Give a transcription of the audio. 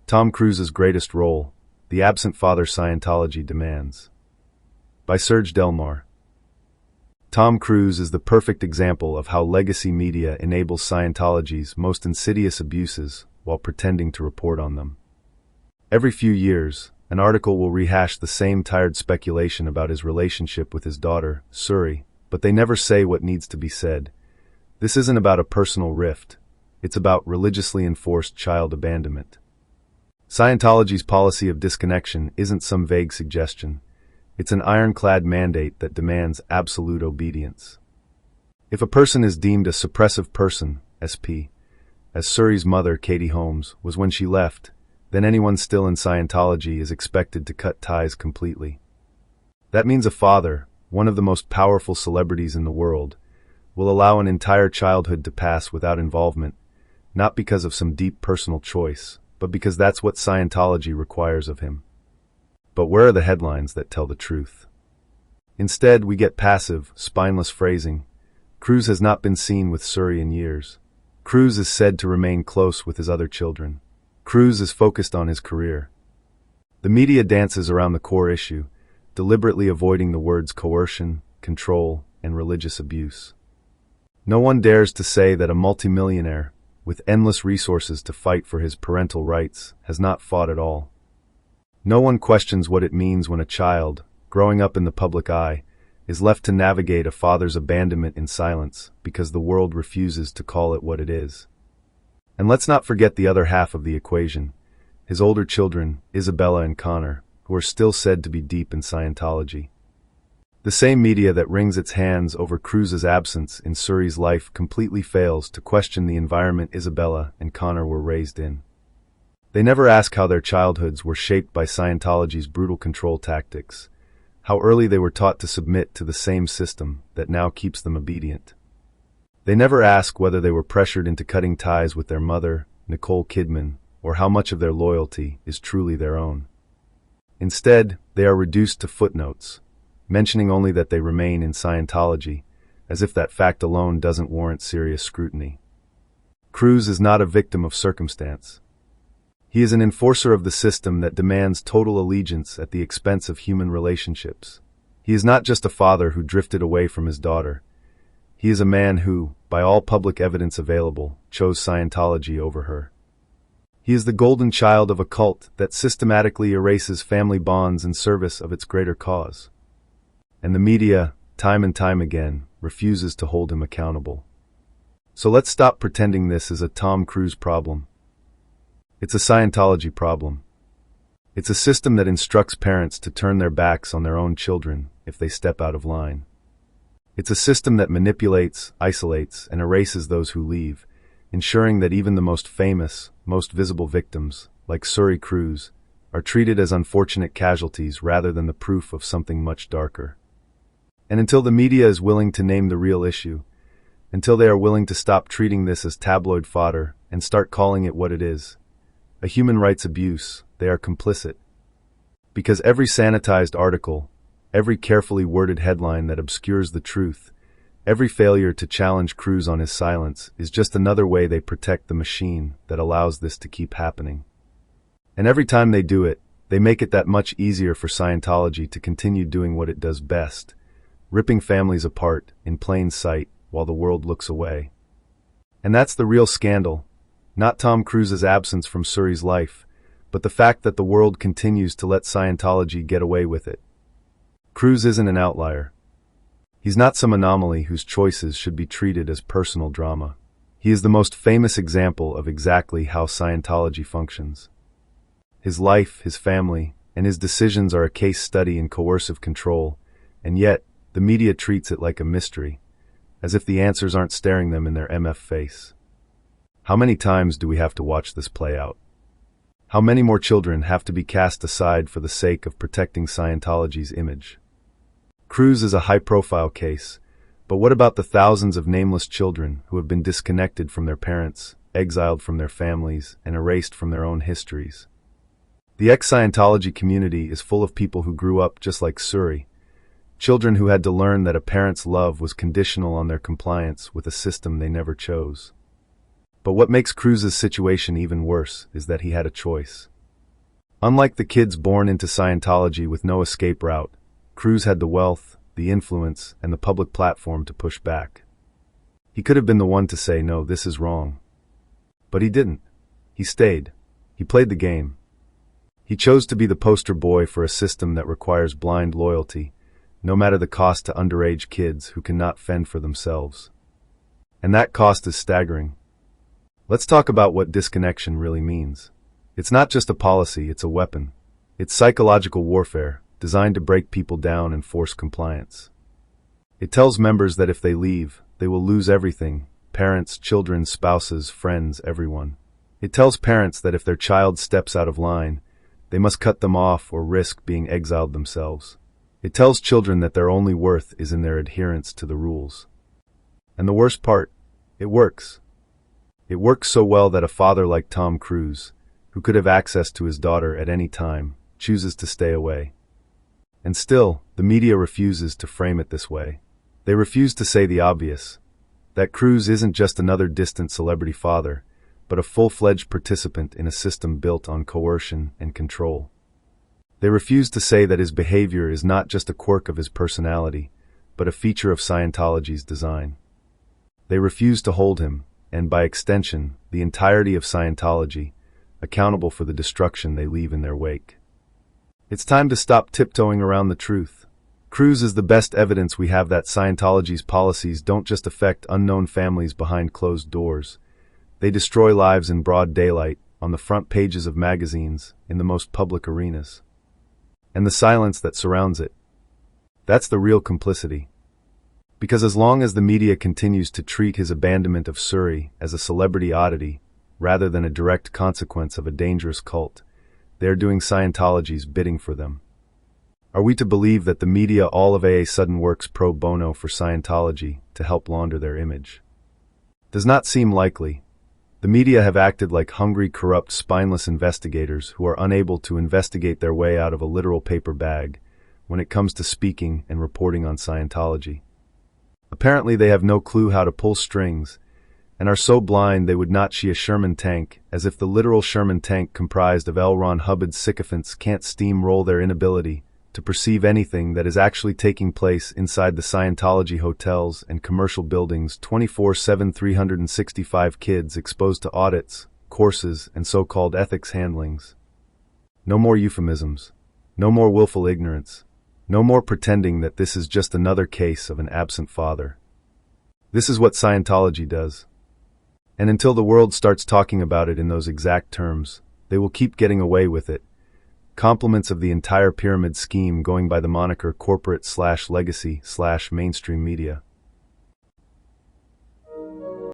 Tom Cruise's greatest role, The Absent Father Scientology Demands. By Serge Delmar. Tom Cruise is the perfect example of how legacy media enables Scientology's most insidious abuses while pretending to report on them. Every few years, an article will rehash the same tired speculation about his relationship with his daughter, Suri, but they never say what needs to be said. This isn't about a personal rift. It's about religiously enforced child abandonment. Scientology's policy of disconnection isn't some vague suggestion. It's an ironclad mandate that demands absolute obedience. If a person is deemed a suppressive person, SP, as Suri's mother, Katie Holmes, was when she left, then anyone still in Scientology is expected to cut ties completely. That means a father, one of the most powerful celebrities in the world, will allow an entire childhood to pass without involvement, not because of some deep personal choice, but because that's what Scientology requires of him. But where are the headlines that tell the truth? Instead, we get passive, spineless phrasing. Cruise has not been seen with Suri in years. Cruise is said to remain close with his other children. Cruise is focused on his career. The media dances around the core issue, deliberately avoiding the words coercion, control, and religious abuse. No one dares to say that a multimillionaire, with endless resources to fight for his parental rights, has not fought at all. No one questions what it means when a child, growing up in the public eye, is left to navigate a father's abandonment in silence because the world refuses to call it what it is. And let's not forget the other half of the equation, his older children, Isabella and Connor, who are still said to be deep in Scientology. The same media that wrings its hands over Cruise's absence in Suri's life completely fails to question the environment Isabella and Connor were raised in. They never ask how their childhoods were shaped by Scientology's brutal control tactics, how early they were taught to submit to the same system that now keeps them obedient. They never ask whether they were pressured into cutting ties with their mother, Nicole Kidman, or how much of their loyalty is truly their own. Instead, they are reduced to footnotes, mentioning only that they remain in Scientology, as if that fact alone doesn't warrant serious scrutiny. Cruise is not a victim of circumstance. He is an enforcer of the system that demands total allegiance at the expense of human relationships. He is not just a father who drifted away from his daughter. He is a man who, by all public evidence available, chose Scientology over her. He is the golden child of a cult that systematically erases family bonds in service of its greater cause. And the media, time and time again, refuses to hold him accountable. So let's stop pretending this is a Tom Cruise problem. It's a Scientology problem. It's a system that instructs parents to turn their backs on their own children if they step out of line. It's a system that manipulates, isolates, and erases those who leave, ensuring that even the most famous, most visible victims, like Suri Cruise, are treated as unfortunate casualties rather than the proof of something much darker. And until the media is willing to name the real issue, until they are willing to stop treating this as tabloid fodder and start calling it what it is, a human rights abuse, they are complicit. Because every sanitized article, every carefully worded headline that obscures the truth, every failure to challenge Cruise on his silence is just another way they protect the machine that allows this to keep happening. And every time they do it, they make it that much easier for Scientology to continue doing what it does best, ripping families apart in plain sight while the world looks away. And that's the real scandal, not Tom Cruise's absence from Suri's life, but the fact that the world continues to let Scientology get away with it. Cruise isn't an outlier. He's not some anomaly whose choices should be treated as personal drama. He is the most famous example of exactly how Scientology functions. His life, his family, and his decisions are a case study in coercive control, and yet, the media treats it like a mystery, as if the answers aren't staring them in their MF face. How many times do we have to watch this play out? How many more children have to be cast aside for the sake of protecting Scientology's image? Cruise is a high-profile case, but what about the thousands of nameless children who have been disconnected from their parents, exiled from their families, and erased from their own histories? The ex-Scientology community is full of people who grew up just like Suri, Children who had to learn that a parent's love was conditional on their compliance with a system they never chose. But what makes Cruz's situation even worse is that he had a choice. Unlike the kids born into Scientology with no escape route, Cruz had the wealth, the influence, and the public platform to push back. He could have been the one to say, no, this is wrong. But he didn't. He stayed. He played the game. He chose to be the poster boy for a system that requires blind loyalty, no matter the cost to underage kids who cannot fend for themselves. And that cost is staggering. Let's talk about what disconnection really means. It's not just a policy, it's a weapon. It's psychological warfare, designed to break people down and force compliance. It tells members that if they leave, they will lose everything: parents, children, spouses, friends, everyone. It tells parents that if their child steps out of line, they must cut them off or risk being exiled themselves. It tells children that their only worth is in their adherence to the rules. And the worst part, it works. It works so well that a father like Tom Cruise, who could have access to his daughter at any time, chooses to stay away. And still, the media refuses to frame it this way. They refuse to say the obvious, that Cruz isn't just another distant celebrity father, but a full-fledged participant in a system built on coercion and control. They refuse to say that his behavior is not just a quirk of his personality, but a feature of Scientology's design. They refuse to hold him, and by extension, the entirety of Scientology, accountable for the destruction they leave in their wake. It's time to stop tiptoeing around the truth. Cruz is the best evidence we have that Scientology's policies don't just affect unknown families behind closed doors. They destroy lives in broad daylight, on the front pages of magazines, in the most public arenas. And the silence that surrounds it. That's the real complicity. Because as long as the media continues to treat his abandonment of Surrey as a celebrity oddity, rather than a direct consequence of a dangerous cult, they are doing Scientology's bidding for them. Are we to believe that the media all of a sudden works pro bono for Scientology to help launder their image? Does not seem likely. The media have acted like hungry, corrupt, spineless investigators who are unable to investigate their way out of a literal paper bag when it comes to speaking and reporting on Scientology. Apparently they have no clue how to pull strings, and are so blind they would not see a Sherman tank, as if the literal Sherman tank comprised of L. Ron Hubbard's sycophants can't steamroll their inability to perceive anything that is actually taking place inside the Scientology hotels and commercial buildings 24/7, 365 kids exposed to audits, courses, and so-called ethics handlings. No more euphemisms. No more willful ignorance. No more pretending that this is just another case of an absent father. This is what Scientology does. And until the world starts talking about it in those exact terms, they will keep getting away with it. Compliments of the entire pyramid scheme going by the moniker corporate/legacy/mainstream media.